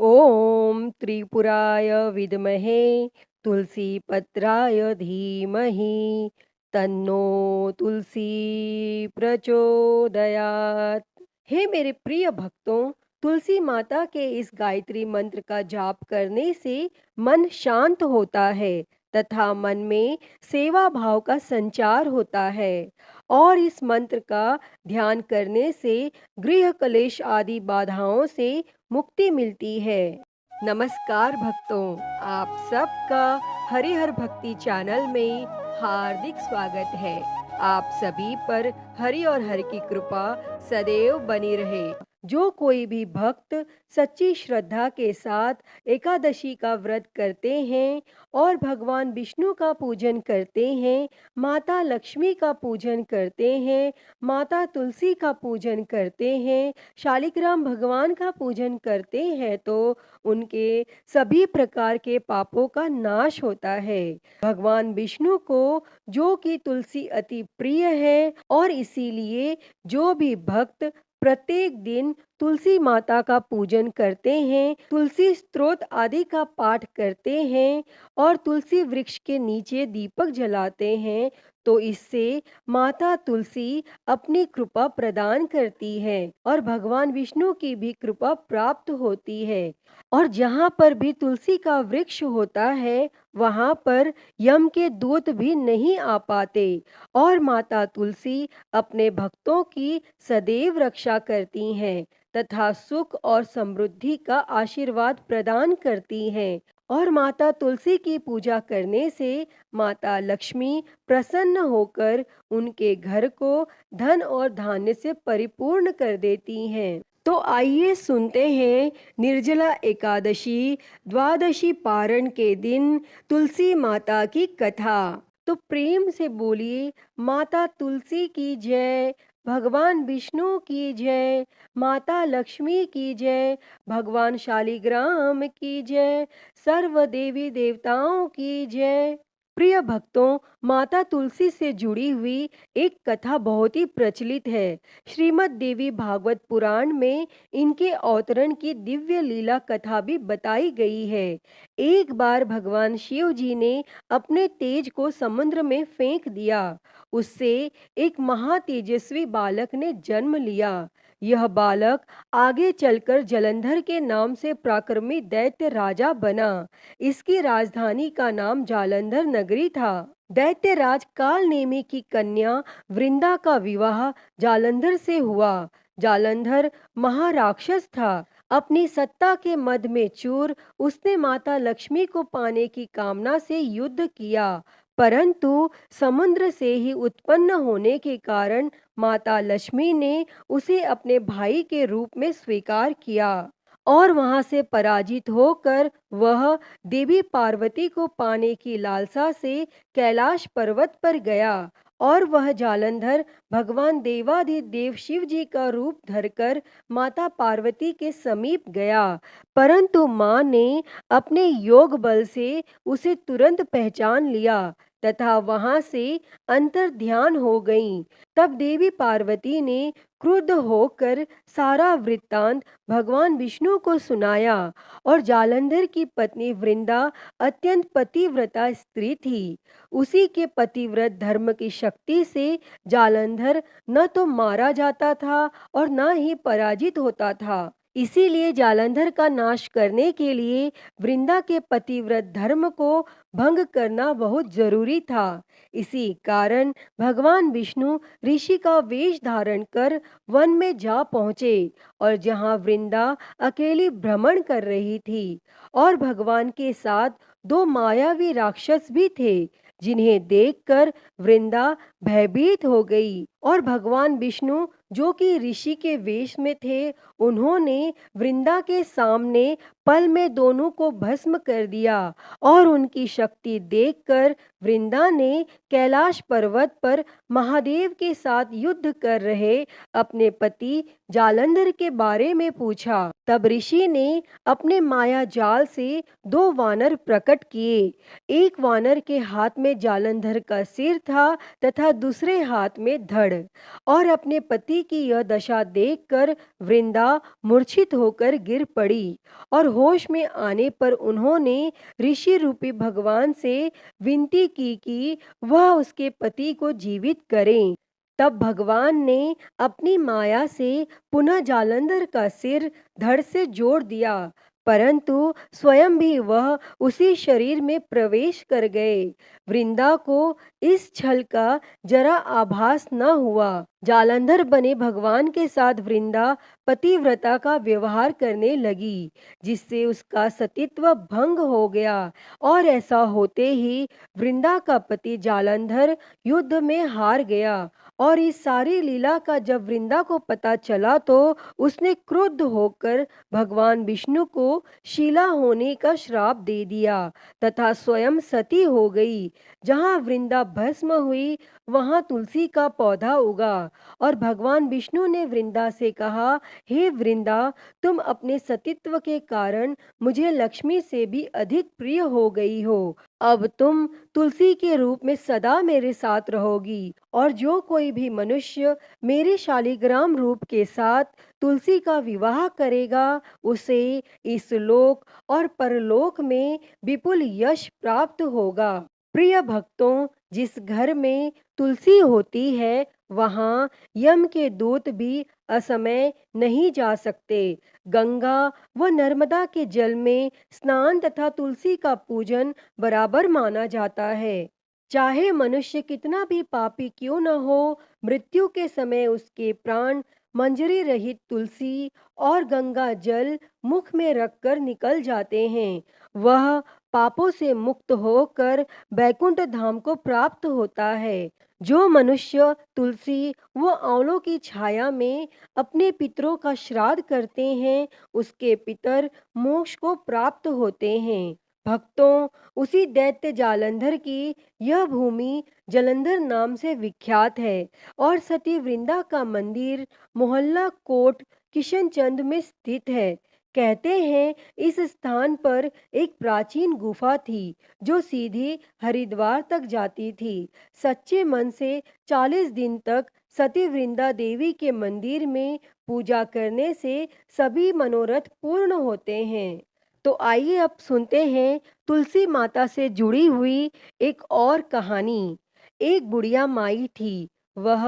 ॐ त्रिपुराय विद्महे तुलसीपत्राय धीमहि तन्नो तुलसी प्रचोदयात्। हे मेरे प्रिय भक्तों, तुलसी माता के इस गायत्री मंत्र का जाप करने से मन शांत होता है तथा मन में सेवा भाव का संचार होता है। और इस मंत्र का ध्यान करने से गृह कलेश आदि बाधाओं से मुक्ति मिलती है। नमस्कार भक्तों, आप सबका हरिहर भक्ति चैनल में हार्दिक स्वागत है। आप सभी पर हरि और हर की कृपा सदैव बनी रहे। जो कोई भी भक्त सच्ची श्रद्धा के साथ एकादशी का व्रत करते हैं और भगवान विष्णु का पूजन करते हैं, माता लक्ष्मी का पूजन करते हैं, माता तुलसी का पूजन करते हैं, शालिग्राम भगवान का पूजन करते हैं, तो उनके सभी प्रकार के पापों का नाश होता है। भगवान विष्णु को जो कि तुलसी अति प्रिय है और इसीलिए जो भी भक्त प्रत्येक दिन तुलसी माता का पूजन करते हैं, तुलसी स्तोत्र आदि का पाठ करते हैं और तुलसी वृक्ष के नीचे दीपक जलाते हैं, तो इससे माता तुलसी अपनी कृपा प्रदान करती है और भगवान विष्णु की भी कृपा प्राप्त होती है। और जहाँ पर भी तुलसी का वृक्ष होता है, वहाँ पर यम के दूत भी नहीं आ पाते और माता तुलसी अपने भक्तों की सदैव रक्षा करती हैं तथा सुख और समृद्धि का आशीर्वाद प्रदान करती हैं। और माता तुलसी की पूजा करने से माता लक्ष्मी प्रसन्न होकर उनके घर को धन और धान्य से परिपूर्ण कर देती हैं। तो आइए सुनते हैं निर्जला एकादशी द्वादशी पारण के दिन तुलसी माता की कथा। तो प्रेम से बोलिए, माता तुलसी की जय, भगवान विष्णु की जय, माता लक्ष्मी की जय, भगवान शालिग्राम की जय, सर्व देवी देवताओं की जय। प्रिय भक्तों, माता तुलसी से जुड़ी हुई एक कथा बहुत ही प्रचलित है। श्रीमद् देवी भागवत पुराण में इनके अवतरण की दिव्य लीला कथा भी बताई गई है। एक बार भगवान शिव जी ने अपने तेज को समुद्र में फेंक दिया। उससे एक महातेजस्वी बालक ने जन्म लिया। यह बालक आगे चलकर जलंधर के नाम से पराक्रमी दैत्य राजा बना। इसकी राजधानी का नाम जालंधर नगरी था। दैत्यराज कालनेमी की कन्या वृंदा का विवाह जालंधर से हुआ। जालंधर महाराक्षस था। अपनी सत्ता के मद में चूर उसने माता लक्ष्मी को पाने की कामना से युद्ध किया, परंतु समुद्र से ही उत्पन्न होने के कारण माता लक्ष्मी ने उसे अपने भाई के रूप में स्वीकार किया और वहां से पराजित होकर वह देवी पार्वती को पाने की लालसा से कैलाश पर्वत पर गया और वह जालंधर भगवान देवाधिदेव शिव जी का रूप धरकर माता पार्वती के समीप गया, परंतु मां ने अपने योग बल से उसे तुरंत पहचान लिया तथा वहां से अंतर ध्यान हो गईं। तब देवी पार्वती ने क्रुद्ध होकर सारा वृत्तांत भगवान विष्णु को सुनाया और जालंधर की पत्नी वृंदा अत्यंत पतिव्रता स्त्री थी। उसी के पतिव्रत धर्म की शक्ति से जालंधर न तो मारा जाता था और न ही पराजित होता था। इसीलिए जालंधर का नाश करने के लिए वृंदा के पतिव्रत धर्म को भंग करना बहुत जरूरी था। इसी कारण भगवान विष्णु ऋषि का वेश धारण कर वन में जा पहुंचे और जहां वृंदा अकेली भ्रमण कर रही थी और भगवान के साथ दो मायावी राक्षस भी थे, जिन्हें देखकर वृंदा भयभीत हो गई और भगवान विष्णु जो कि ऋषि के वेश में थे, उन्होंने वृंदा के सामने पल में दोनों को भस्म कर दिया और उनकी शक्ति देखकर वृंदा ने कैलाश पर्वत पर महादेव के साथ युद्ध कर रहे अपने पति जालंधर के बारे में पूछा। तब ऋषि ने अपने माया जाल से दो वानर प्रकट किए। एक वानर के हाथ में जालंधर का सिर था तथा दूसरे हाथ में धड़, और अपने पति की यह दशा देखकर वृंदा मूर्छित होकर गिर पड़ी और होश में आने पर उन्होंने ऋषि रूपी भगवान से विनती की कि वह उसके पति को जीवित करें। तब भगवान ने अपनी माया से पुनः जालंधर का सिर धड़ से जोड़ दिया, परंतु स्वयं भी वह उसी शरीर में प्रवेश कर गए। वृंदा को इस छल का जरा आभास न हुआ। जालंधर बने भगवान के साथ वृंदा पतिव्रता का व्यवहार करने लगी, जिससे उसका सतीत्व भंग हो गया, और ऐसा होते ही वृंदा का पति जालंधर युद्ध में हार गया। और इस सारी लीला का जब वृंदा को पता चला तो उसने क्रुद्ध होकर भगवान विष्णु को शीला होने का श्राप दे दिया तथा स्वयं सती हो गई। जहाँ वृंदा भस्म हुई वहाँ तुलसी का पौधा उगा, और भगवान विष्णु ने वृंदा से कहा, हे वृंदा, तुम अपने सतीत्व के कारण मुझे लक्ष्मी से भी अधिक प्रिय हो गई हो। अब तुम तुलसी के रूप में सदा मेरे साथ रहोगी, और जो कोई भी मनुष्य मेरे शालिग्राम रूप के साथ तुलसी का विवाह करेगा उसे इस लोक और परलोक में विपुल यश प्राप्त होगा। प्रिय भक्तों, जिस घर में तुलसी होती है वहाँ यम के दूत भी असमय नहीं जा सकते। गंगा व नर्मदा के जल में स्नान तथा तुलसी का पूजन बराबर माना जाता है। चाहे मनुष्य कितना भी पापी क्यों न हो, मृत्यु के समय उसके प्राण मंजरी रहित तुलसी और गंगा जल मुख में रखकर निकल जाते हैं। वह पापों से मुक्त होकर बैकुंठ धाम को प्राप्त होता है। जो मनुष्य तुलसी व आंवलों की छाया में अपने पितरों का श्राद्ध करते हैं उसके पितर मोक्ष को प्राप्त होते हैं। भक्तों, उसी दैत्य जालंधर की यह भूमि जलंधर नाम से विख्यात है, और सती वृंदा का मंदिर मोहल्ला कोट किशनचंद में स्थित है। कहते हैं इस स्थान पर एक प्राचीन गुफा थी जो सीधी हरिद्वार तक जाती थी। सच्चे मन से 40 दिन तक सती वृंदा देवी के मंदिर में पूजा करने से सभी मनोरथ पूर्ण होते हैं। तो आइए अब सुनते हैं तुलसी माता से जुड़ी हुई एक और कहानी। एक बुढ़िया माई थी। वह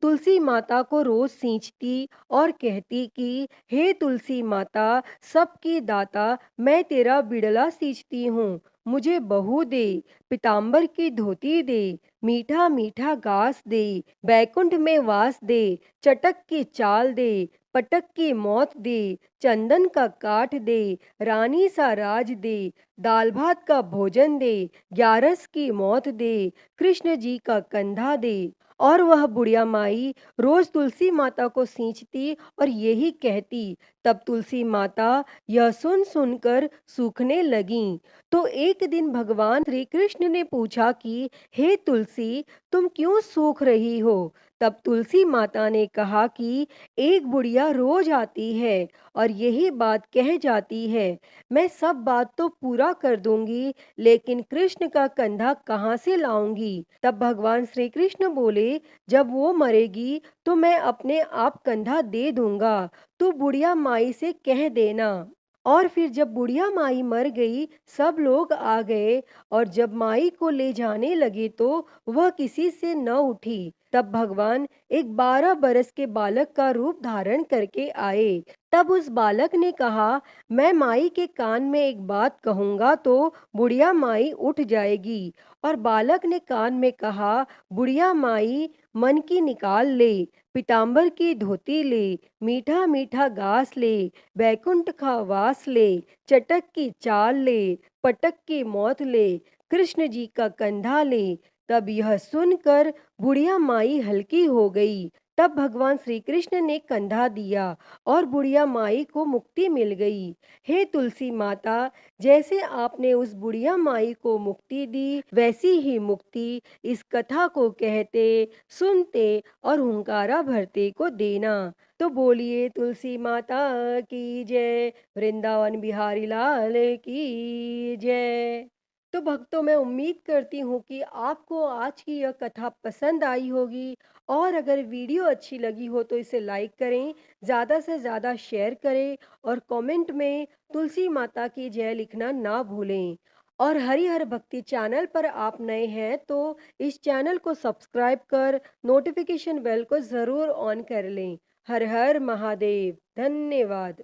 तुलसी माता को रोज सींचती और कहती कि हे तुलसी माता, सबकी दाता, मैं तेरा बिड़ला सींचती हूँ, मुझे बहू दे, पीताम्बर की धोती दे, मीठा मीठा घास दे, बैकुंठ में वास दे, चटक की चाल दे, पटक की मौत दे, चंदन का काठ दे, रानी सा राज दे, दाल भात का भोजन दे, 11 की मौत दे, कृष्ण जी का कंधा दे। और वह बुढ़िया माई रोज तुलसी माता को सींचती और यही कहती। तब तुलसी माता यह सुन सुनकर सूखने लगीं। तो एक दिन भगवान श्री कृष्ण ने पूछा कि हे तुलसी, तुम क्यों सूख रही हो? तब तुलसी माता ने कहा कि एक बुढ़िया रोज आती है और यही बात कह जाती है, मैं सब बात तो पूरा कर दूंगी, लेकिन कृष्ण का कंधा कहाँ से लाऊंगी? तब भगवान श्री कृष्ण बोले, जब वो मरेगी तो मैं अपने आप कंधा दे दूंगा, तू बुढ़िया माई से कह देना। और फिर जब बुढ़िया माई मर गई सब लोग आ गए, और जब माई को ले जाने लगे तो वह किसी से न उठी। तब भगवान एक 12 बरस के बालक का रूप धारण करके आए। तब उस बालक ने कहा, मैं माई के कान में एक बात कहूंगा तो बुढ़िया माई उठ जाएगी। और बालक ने कान में कहा, बुढ़िया माई मन की निकाल ले, पीताम्बर की धोती ले, मीठा मीठा घास ले, बैकुंठ का वास ले, चटक की चाल ले, पटक की मौत ले, कृष्ण जी का कंधा ले। तब यह सुनकर बुढ़िया माई हल्की हो गई। तब भगवान श्री कृष्ण ने कंधा दिया और बुढ़िया माई को मुक्ति मिल गई। हे तुलसी माता, जैसे आपने उस बुढ़िया माई को मुक्ति दी वैसी ही मुक्ति इस कथा को कहते, सुनते और हुंकारा भरते को देना। तो बोलिए तुलसी माता की जय, वृंदावन बिहारी लाल की जय। तो भक्तों, मैं उम्मीद करती हूँ कि आपको आज की यह कथा पसंद आई होगी और अगर वीडियो अच्छी लगी हो तो इसे लाइक करें, ज़्यादा से ज़्यादा शेयर करें और कमेंट में तुलसी माता की जय लिखना ना भूलें। और हरिहर भक्ति चैनल पर आप नए हैं तो इस चैनल को सब्सक्राइब कर नोटिफिकेशन बेल को ज़रूर ऑन कर लें। हर हर महादेव। धन्यवाद।